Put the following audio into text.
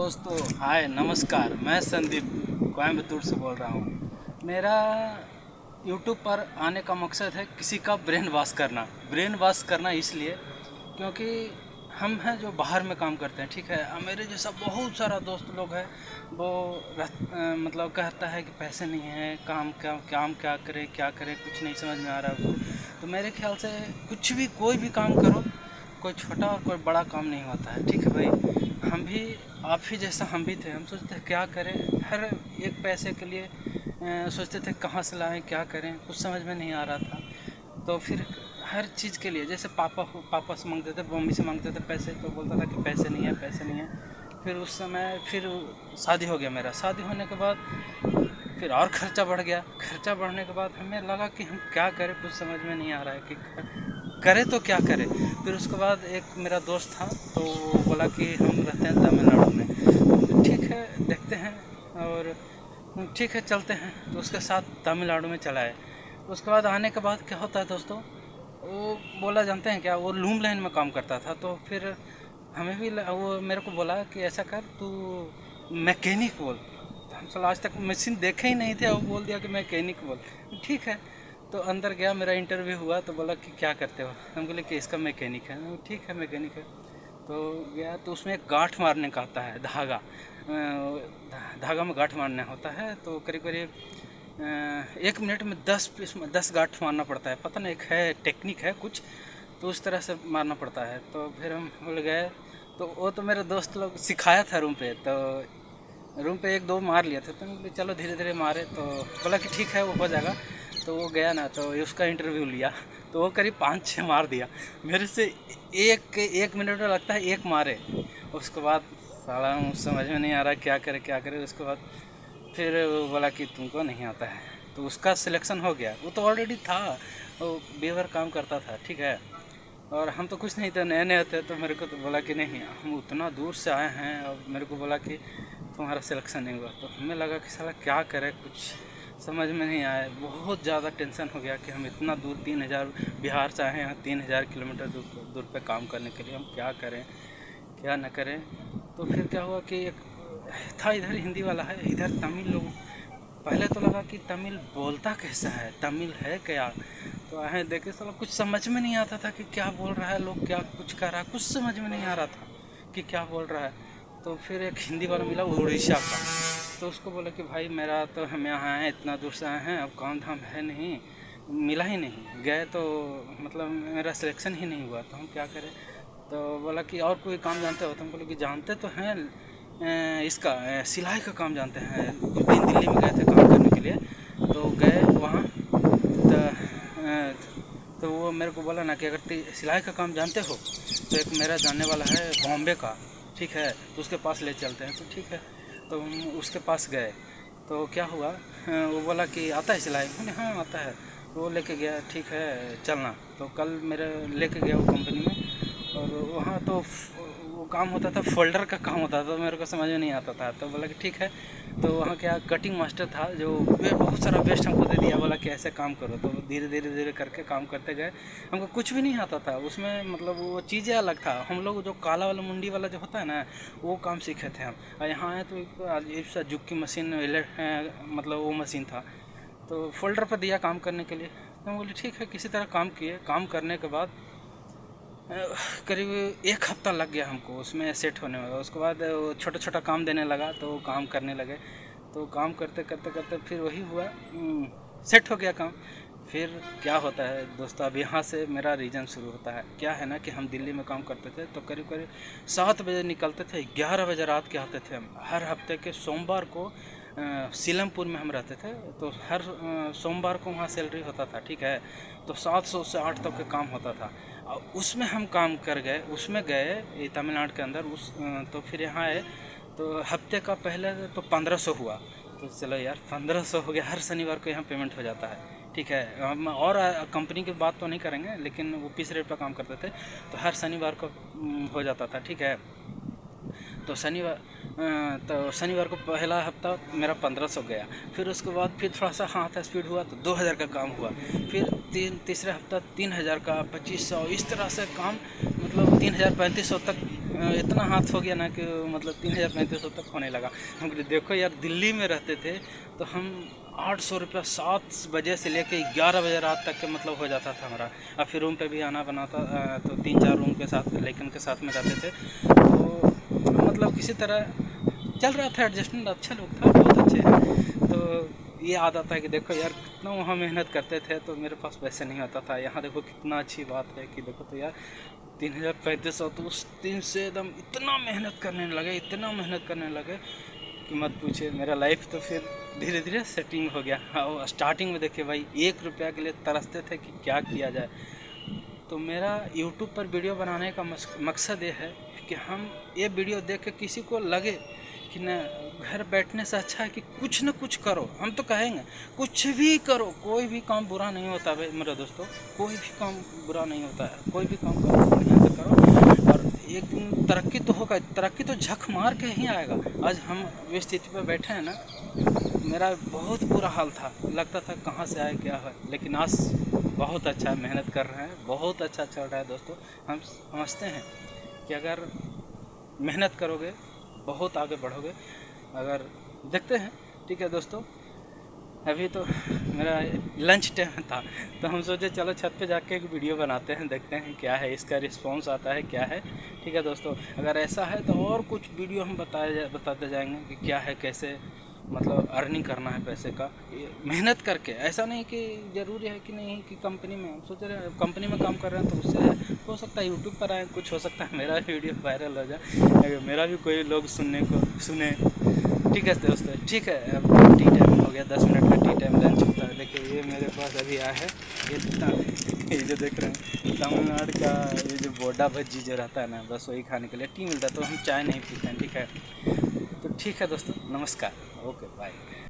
दोस्तों हाय नमस्कार, मैं संदीप कोयम्बतूर से बोल रहा हूँ। मेरा यूट्यूब पर आने का मकसद है किसी का ब्रेन वॉश करना इसलिए क्योंकि हम हैं जो बाहर में काम करते हैं, ठीक है। मेरे जैसा बहुत सारा दोस्त लोग हैं, वो मतलब कहता है कि पैसे नहीं है, काम क्या करें कुछ नहीं समझ में आ रहा है। तो मेरे ख्याल से कुछ भी कोई भी काम करो, कोई छोटा और कोई बड़ा काम नहीं होता है, ठीक है भाई। हम भी आप ही जैसा हम भी थे, हम सोचते थे क्या करें, हर एक पैसे के लिए सोचते थे कहाँ से लाएं, क्या करें, कुछ समझ में नहीं आ रहा था। तो फिर हर चीज़ के लिए जैसे पापा से मांगते थे, मम्मी से मांगते थे पैसे, तो बोलता था कि पैसे नहीं है पैसे नहीं है। फिर उस समय फिर शादी हो गया मेरा। शादी होने के बाद फिर और ख़र्चा बढ़ गया। ख़र्चा बढ़ने के बाद हमें लगा कि हम क्या करें, कुछ समझ में नहीं आ रहा है कि करें तो क्या करें। फिर उसके बाद एक मेरा दोस्त था, तो वो बोला कि हम रहते हैं तमिलनाडु में, तो ठीक है देखते हैं, और ठीक है चलते हैं। तो उसके साथ तमिलनाडु में चला है। उसके बाद आने के बाद क्या होता है दोस्तों, वो बोला जानते हैं क्या, वो लूम लाइन में काम करता था। तो फिर हमें भी वो मेरे को बोला कि ऐसा कर तू मैकेनिक बोल। तो हम साला आज तक मशीन देखे ही नहीं थे, वो बोल दिया कि मैकेनिक बोल। ठीक है, तो अंदर गया, मेरा इंटरव्यू हुआ, तो बोला कि क्या करते हो, हम बोले कि इसका मैकेनिक है। ठीक है मैकेनिक है। तो गया तो उसमें एक गांठ मारने का आता है, धागा में गांठ मारना होता है। तो करीब करीब 1 मिनट में 10 गांठ मारना पड़ता है, पता नहीं एक है टेक्निक है कुछ, तो उस तरह से मारना पड़ता है। तो फिर हम बोल गए, तो वो तो मेरे दोस्त लोग सिखाया था रूम पे, तो रूम पे एक दो मार लिया था। तो मैं बोले चलो धीरे धीरे मारे, तो बोला कि ठीक है वो हो जाएगा। तो वो गया ना, तो उसका इंटरव्यू लिया, तो वो करीब 5-6 मार दिया मेरे से। एक मिनट में लगता है एक मारे। उसके बाद साला समझ में नहीं आ रहा क्या करे। उसके बाद फिर वो बोला कि तुमको नहीं आता है, तो उसका सिलेक्शन हो गया। वो तो ऑलरेडी था, वो बेवर काम करता था, ठीक है। और हम तो कुछ नहीं थे, नए नए थे। तो मेरे को तो बोला कि नहीं, हम उतना दूर से आए हैं, और मेरे को बोला कि तुम्हारा सिलेक्शन नहीं हुआ। तो हमें लगा कि साला क्या करें, कुछ समझ में नहीं आया। बहुत ज़्यादा टेंशन हो गया कि हम इतना दूर 3,000 बिहार से आए हैं, 3,000 किलोमीटर दूर पे काम करने के लिए, हम क्या करें क्या ना करें। तो फिर क्या हुआ कि एक था इधर हिंदी वाला है, इधर तमिल लोग। पहले तो लगा कि तमिल बोलता कैसा है, तमिल है क्या। तो आए देखे, सब कुछ समझ में नहीं आता था कि क्या बोल रहा है लोग, क्या कुछ कर रहा है, कुछ समझ में नहीं आ रहा था कि क्या बोल रहा है। तो फिर एक हिंदी वाला मिला, उड़ीसा का। तो उसको बोला कि भाई मेरा तो हम यहाँ आए, इतना दूर से आए हैं, अब काम धाम है नहीं, मिला ही नहीं, गए तो मतलब मेरा सिलेक्शन ही नहीं हुआ, तो हम क्या करें। तो बोला कि और कोई काम जानते हो, तो हम बोले कि जानते तो हैं, इसका सिलाई का काम जानते हैं। कुछ दिन दिल्ली में गए थे काम करने के लिए, तो गए वहाँ। तो वो मेरे को बोला ना कि अगर सिलाई का काम जानते हो, तो एक मेरा जानने वाला है बॉम्बे का, ठीक है, तो उसके पास ले चलते हैं। तो ठीक है, तो हम उसके पास गए। तो क्या हुआ, वो बोला कि आता है सिलाई, मैंने हाँ आता है। वो लेके गया, ठीक है चलना। तो कल मेरे लेके गया वो कंपनी में, और वहाँ तो वो काम होता था, फोल्डर का काम होता था, तो मेरे को समझ में नहीं आता था। तो बोला कि ठीक है। तो वहाँ क्या कटिंग मास्टर था, जो बहुत सारा बेस्ट हमको दे दिया, बोला कि ऐसे काम करो। तो धीरे धीरे धीरे करके काम करते गए। हमको कुछ भी नहीं आता था उसमें, मतलब वो चीज़ें अलग था। हम लोग जो काला वाला मुंडी वाला जो होता है ना, वो काम सीखे थे हम। और यहाँ आए तो अजीब सा जुक की मशीन, मतलब वो मशीन था। तो फोल्डर पर दिया काम करने के लिए। तो हम बोले ठीक है, किसी तरह काम किए। काम करने के बाद करीब 1 हफ्ता लग गया हमको उसमें सेट होने में। उसके बाद वो छोटा छोटा काम देने लगा, तो काम करने लगे। तो काम करते करते करते फिर वही हुआ, सेट हो गया काम। फिर क्या होता है दोस्तों, अब यहाँ से मेरा रीजन शुरू होता है। क्या है ना कि हम दिल्ली में काम करते थे, तो करीब करीब 7 बजे निकलते थे, 11 बजे रात के आते थे हम। हर हफ्ते के सोमवार को सीलमपुर में हम रहते थे, तो हर सोमवार को वहाँ सैलरी होता था, ठीक है। तो 700 से 8 तक का काम होता था, और उसमें हम काम कर गए। उसमें गए तमिलनाडु के अंदर, तो फिर यहाँ आए। तो हफ्ते का पहले तो 1500 हुआ। तो चलो यार 1500 हो गया, हर शनिवार को यहाँ पेमेंट हो जाता है, ठीक है। हम और कंपनी की बात तो नहीं करेंगे, लेकिन वो पीस रेट पर काम करते थे, तो हर शनिवार को हो जाता था, ठीक है। तो शनिवार को पहला हफ्ता मेरा 1500 गया। फिर उसके बाद फिर थोड़ा सा हाथ स्पीड हुआ, तो 2000 का काम हुआ। फिर तीसरे हफ्ता 3000 का, 2500, इस तरह से काम, मतलब 3000 3500 तक इतना हाथ हो गया ना कि मतलब 3,000-3,500 तक होने लगा। हम बोले देखो यार, दिल्ली में रहते थे तो हम 800 रुपया 7 बजे से लेके 11 बजे रात तक के मतलब हो जाता था हमारा। और फिर रूम पे भी आना बनाता, तो 3-4 रूम के साथ लेकिन के साथ में रहते थे, तो मतलब किसी तरह चल रहा था एडजस्टमेंट। अच्छा लोग था, बहुत अच्छे हैं। तो ये आदत है कि देखो यार, कितना वहाँ मेहनत करते थे तो मेरे पास पैसे नहीं होता था। यहाँ देखो कितना अच्छी बात है कि देखो तो यार 3,000-3,500, तो उस दिन से एकदम इतना मेहनत करने लगे, इतना मेहनत करने लगे कि मत पूछिए। मेरा लाइफ तो फिर धीरे धीरे सेटिंग हो गया। और स्टार्टिंग में देखिए भाई, 1 रुपया के लिए तरसते थे कि क्या किया जाए। तो मेरा यूट्यूब पर वीडियो बनाने का मकसद ये है कि हम ये वीडियो देख के किसी को लगे कि न, घर बैठने से अच्छा है कि कुछ न कुछ करो। हम तो कहेंगे कुछ भी करो, कोई भी काम बुरा नहीं होता भाई मेरे दोस्तों, कोई भी काम बुरा नहीं होता है। कोई भी काम करो, बढ़िया से करो, और एक दिन तरक्की तो होगा। तरक्की तो झक मार के ही आएगा। आज हम इस स्थिति पर बैठे हैं ना, मेरा बहुत बुरा हाल था, लगता था कहाँ से आए क्या है, लेकिन आज बहुत अच्छा मेहनत कर रहे हैं, बहुत अच्छा चल रहा है दोस्तों। हम समझते हैं कि अगर मेहनत करोगे बहुत आगे बढ़ोगे। अगर देखते हैं, ठीक है दोस्तों, अभी तो मेरा लंच टाइम था तो हम सोचे चलो छत पे जाके एक वीडियो बनाते हैं, देखते हैं क्या है इसका रिस्पांस आता है क्या है। ठीक है दोस्तों, अगर ऐसा है तो और कुछ वीडियो हम बताते जाएंगे कि क्या है, कैसे मतलब अर्निंग करना है पैसे का मेहनत करके। ऐसा नहीं कि ज़रूरी है कि नहीं कि कंपनी में, हम सोच रहे हैं कंपनी में काम कर रहे हैं तो उससे हो सकता है यूट्यूब पर आए, कुछ हो सकता है मेरा वीडियो वायरल हो जाए, मेरा भी कोई लोग सुनने को सुने। ठीक है दोस्तों, ठीक है, अब टी टाइम हो गया, 10 मिनट का टी टाइम लंच होता है। देखिए ये मेरे पास अभी आया है, ये जो देख रहे हैं तमिलनाडु का ये जो बोडा भज्जी जो रहता है ना, बस वही खाने के लिए टी मिलता है। तो हम चाय नहीं पीते हैं, ठीक है। तो ठीक है दोस्तों, नमस्कार, ओके बाय।